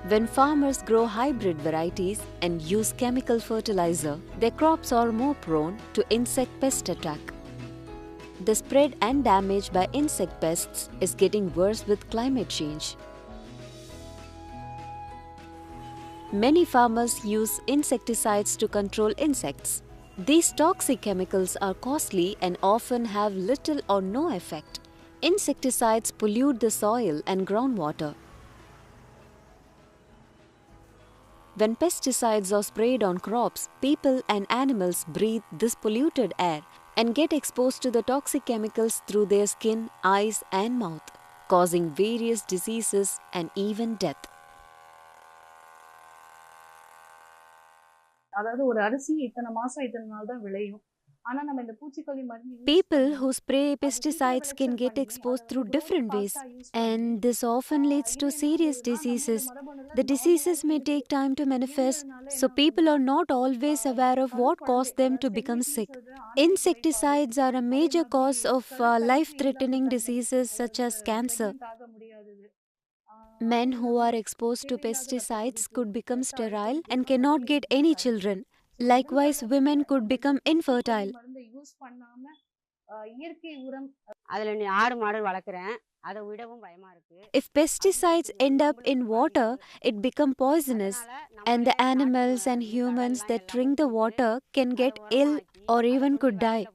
When farmers grow hybrid varieties and use chemical fertilizer, their crops are more prone to insect pest attack. The spread and damage by insect pests is getting worse with climate change. Many farmers use insecticides to control insects. These toxic chemicals are costly and often have little or no effect. Insecticides pollute the soil and groundwater. When pesticides are sprayed on crops, people and animals breathe this polluted air and get exposed to the toxic chemicals through their skin, eyes and mouth, causing various diseases and even death. People who spray pesticides can get exposed through different ways, and this often leads to serious diseases. The diseases may take time to manifest, so people are not always aware of what caused them to become sick. Insecticides are a major cause of life-threatening diseases such as cancer. Men who are exposed to pesticides could become sterile and cannot get any children. Likewise, women could become infertile. If pesticides end up in water, it becomes poisonous, and the animals and humans that drink the water can get ill or even could die.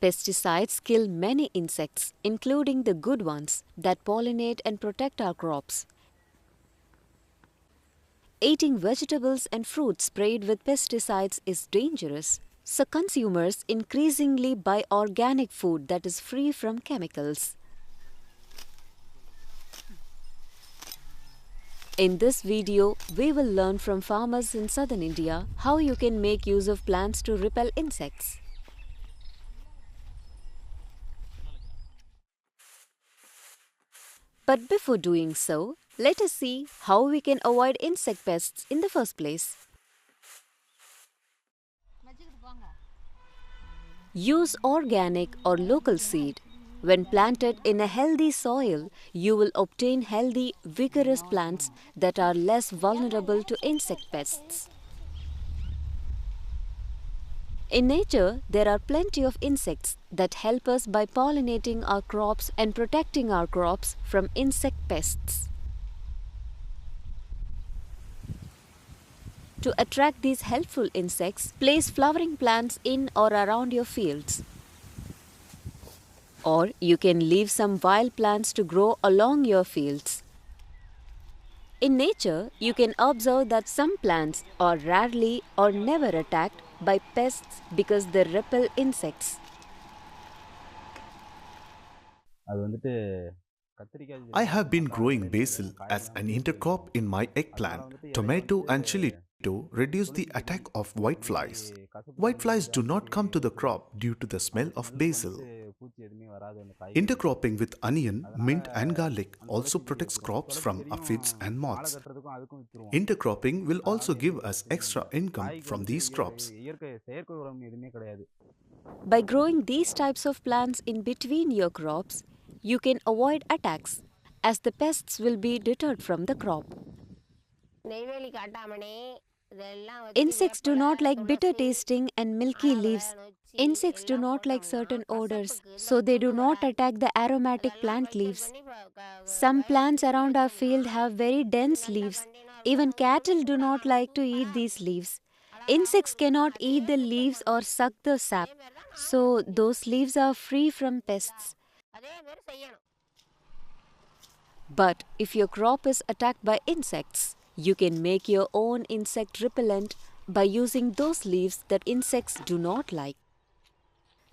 Pesticides kill many insects, including the good ones that pollinate and protect our crops. Eating vegetables and fruits sprayed with pesticides is dangerous, so consumers increasingly buy organic food that is free from chemicals. In this video, we will learn from farmers in southern India how you can make use of plants to repel insects. But before doing so, let us see how we can avoid insect pests in the first place. Use organic or local seed. When planted in a healthy soil, you will obtain healthy, vigorous plants that are less vulnerable to insect pests. In nature, there are plenty of insects that help us by pollinating our crops and protecting our crops from insect pests. To attract these helpful insects, place flowering plants in or around your fields. Or you can leave some wild plants to grow along your fields. In nature, you can observe that some plants are rarely or never attacked by pests because they repel insects. I have been growing basil as an intercrop in my eggplant, tomato and chili to reduce the attack of whiteflies. Whiteflies do not come to the crop due to the smell of basil. Intercropping with onion, mint and garlic also protects crops from aphids and moths. Intercropping will also give us extra income from these crops. By growing these types of plants in between your crops, you can avoid attacks, as the pests will be deterred from the crop. Insects do not like bitter tasting and milky leaves. Insects do not like certain odors, so they do not attack the aromatic plant leaves. Some plants around our field have very dense leaves. Even cattle do not like to eat these leaves. Insects cannot eat the leaves or suck the sap, so those leaves are free from pests. But if your crop is attacked by insects, you can make your own insect repellent by using those leaves that insects do not like.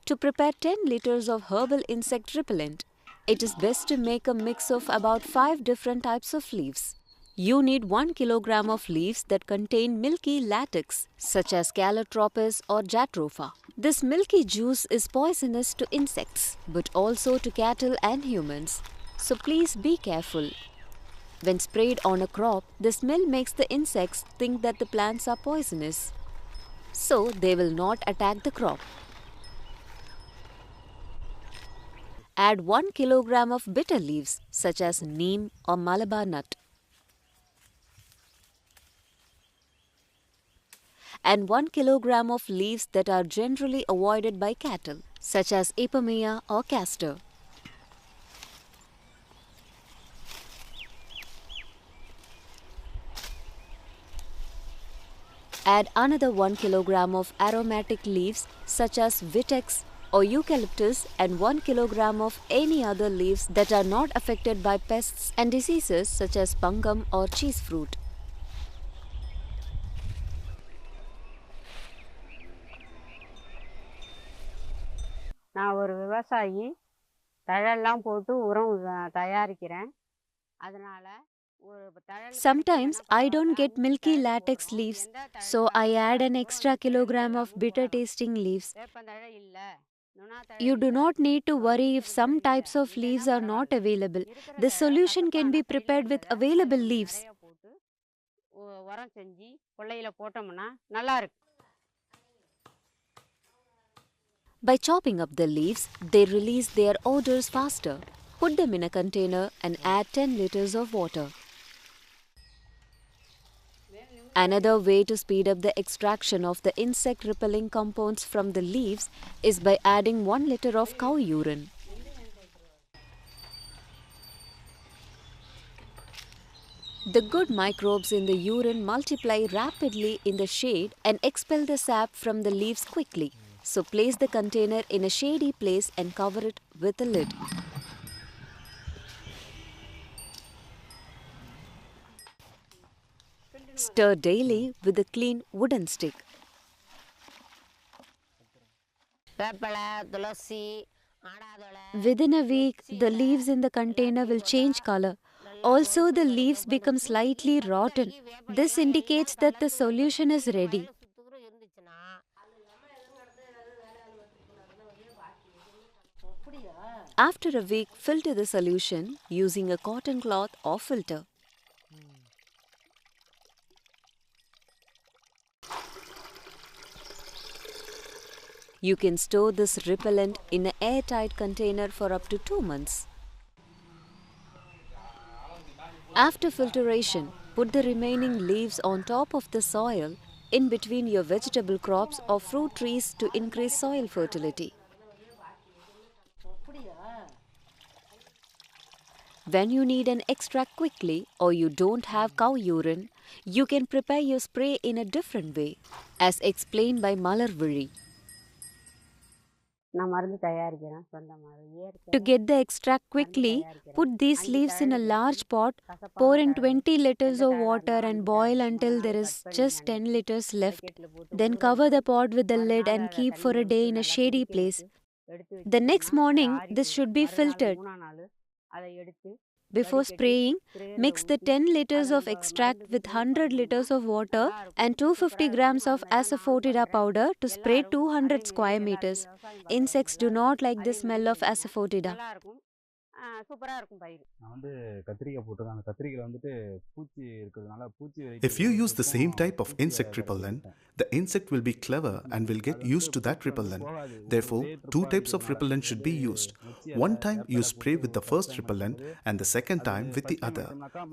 To prepare 10 liters of herbal insect repellent, it is best to make a mix of about 5 different types of leaves. You need 1 kilogram of leaves that contain milky latex, such as Calotropis or Jatropha. This milky juice is poisonous to insects, but also to cattle and humans. So please be careful. When sprayed on a crop, the smell makes the insects think that the plants are poisonous. So they will not attack the crop. Add 1 kilogram of bitter leaves such as neem or Malabar nut. And 1 kilogram of leaves that are generally avoided by cattle such as Ipomoea or castor. Add another 1 kilogram of aromatic leaves such as vitex or eucalyptus and 1 kilogram of any other leaves that are not affected by pests and diseases such as pungum or cheese fruit. நான் ஒரு விவசாயி தழெல்லாம் போட்டு உரம் தயாரிக்கிறேன் அதனால Sometimes I don't get milky latex leaves, so I add an extra kilogram of bitter tasting leaves. You do not need to worry if some types of leaves are not available. This solution can be prepared with available leaves. By chopping up the leaves, they release their odors faster. Put them in a container and add 10 liters of water. Another way to speed up the extraction of the insect-repelling compounds from the leaves is by adding 1 liter of cow urine. The good microbes in the urine multiply rapidly in the shade and expel the sap from the leaves quickly. So place the container in a shady place and cover it with a lid. Stir daily with a clean wooden stick. Within a week, the leaves in the container will change color. Also, the leaves become slightly rotten. This indicates that the solution is ready. After a week, filter the solution using a cotton cloth or filter. You can store this repellent in an airtight container for up to 2 months. After filtration, put the remaining leaves on top of the soil in between your vegetable crops or fruit trees to increase soil fertility. When you need an extract quickly or you don't have cow urine, you can prepare your spray in a different way, as explained by Malarvizhi. To get the extract quickly, put these leaves in a large pot, pour in 20 liters of water and boil until there is just 10 liters left. Then cover the pot with the lid and keep for a day in a shady place. The next morning, this should be filtered. Before spraying, mix the 10 liters of extract with 100 liters of water and 250 grams of asafoetida powder to spray 200 square meters. Insects do not like the smell of asafoetida. If you use the same type of insect repellent, the insect will be clever and will get used to that repellent. Therefore, 2 types of repellent should be used. One time you spray with the first repellent and the second time with the other.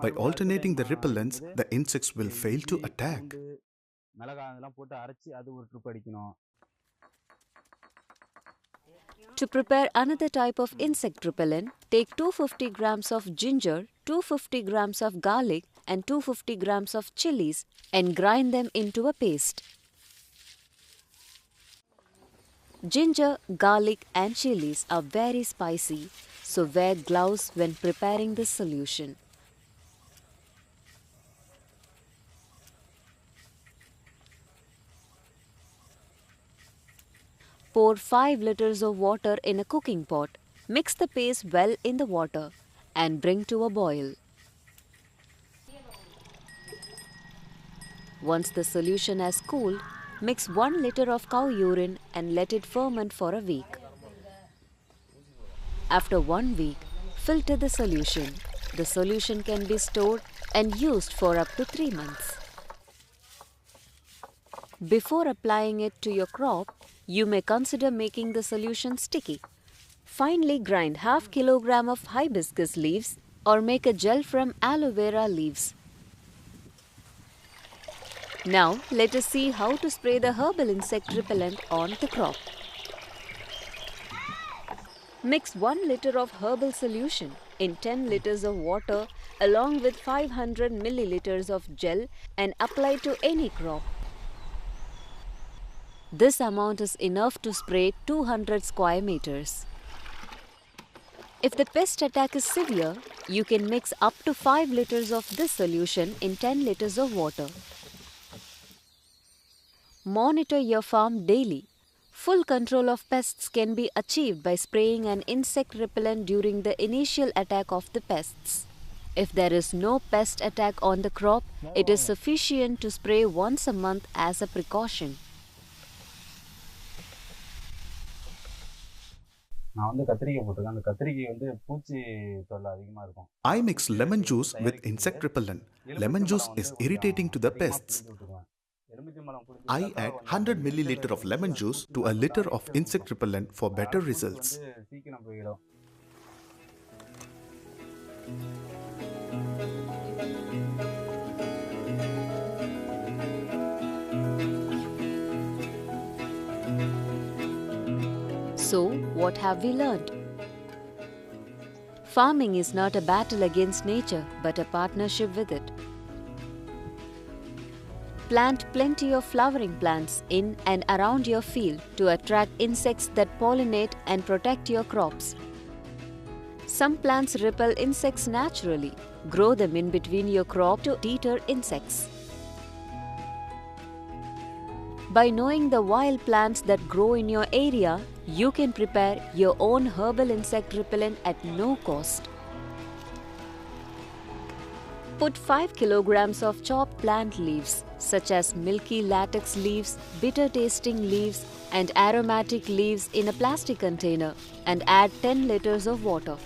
By alternating the repellents, the insects will fail to attack. To prepare another type of insect repellent, take 250 grams of ginger, 250 grams of garlic and 250 grams of chilies and grind them into a paste. Ginger, garlic and chilies are very spicy, so wear gloves when preparing this solution. Pour 5 liters of water in a cooking pot. Mix the paste well in the water and bring to a boil. Once the solution has cooled, mix 1 liter of cow urine and let it ferment for a week. After 1 week, filter the solution. The solution can be stored and used for up to 3 months. Before applying it to your crop, you may consider making the solution sticky. Finely grind half kilogram of hibiscus leaves or make a gel from aloe vera leaves. Now let us see how to spray the herbal insect repellent on the crop. Mix 1 liter of herbal solution in 10 liters of water along with 500 milliliters of gel and apply to any crop. This amount is enough to spray 200 square meters. If the pest attack is severe, you can mix up to 5 liters of this solution in 10 liters of water. Monitor your farm daily. Full control of pests can be achieved by spraying an insect repellent during the initial attack of the pests. If there is no pest attack on the crop, it is sufficient to spray once a month as a precaution. I mix lemon juice with insect repellent. Lemon juice is irritating to the pests. I add 100 milliliter of lemon juice to a liter of insect repellent for better results. So, what have we learned? Farming is not a battle against nature, but a partnership with it. Plant plenty of flowering plants in and around your field to attract insects that pollinate and protect your crops. Some plants repel insects naturally. Grow them in between your crop to deter insects. By knowing the wild plants that grow in your area, you can prepare your own herbal insect repellent at no cost. Put 5 kilograms of chopped plant leaves such as milky latex leaves, bitter tasting leaves and aromatic leaves in a plastic container and add 10 liters of water.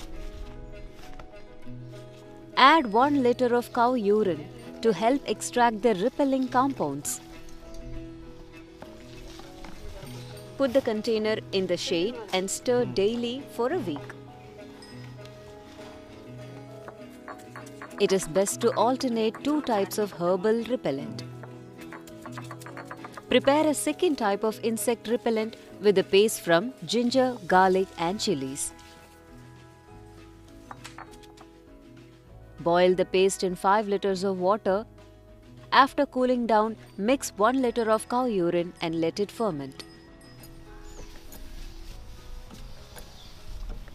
Add 1 liter of cow urine to help extract the repelling compounds. Put the container in the shade and stir daily for a week. It is best to alternate 2 types of herbal repellent. Prepare a second type of insect repellent with a paste from ginger, garlic and chilies. Boil the paste in 5 liters of water. After cooling down, mix 1 liter of cow urine and let it ferment.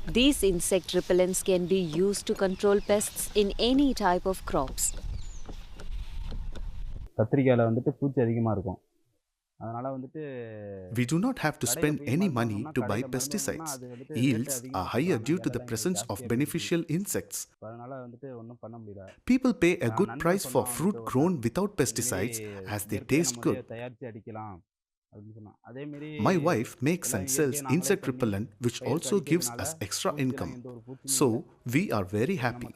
These insect repellents can be used to control pests in any type of crops. We do not have to spend any money to buy pesticides. Yields are higher due to the presence of beneficial insects. People pay a good price for fruit grown without pesticides as they taste good. My wife makes and sells insect repellent which also gives us extra income. So, we are very happy.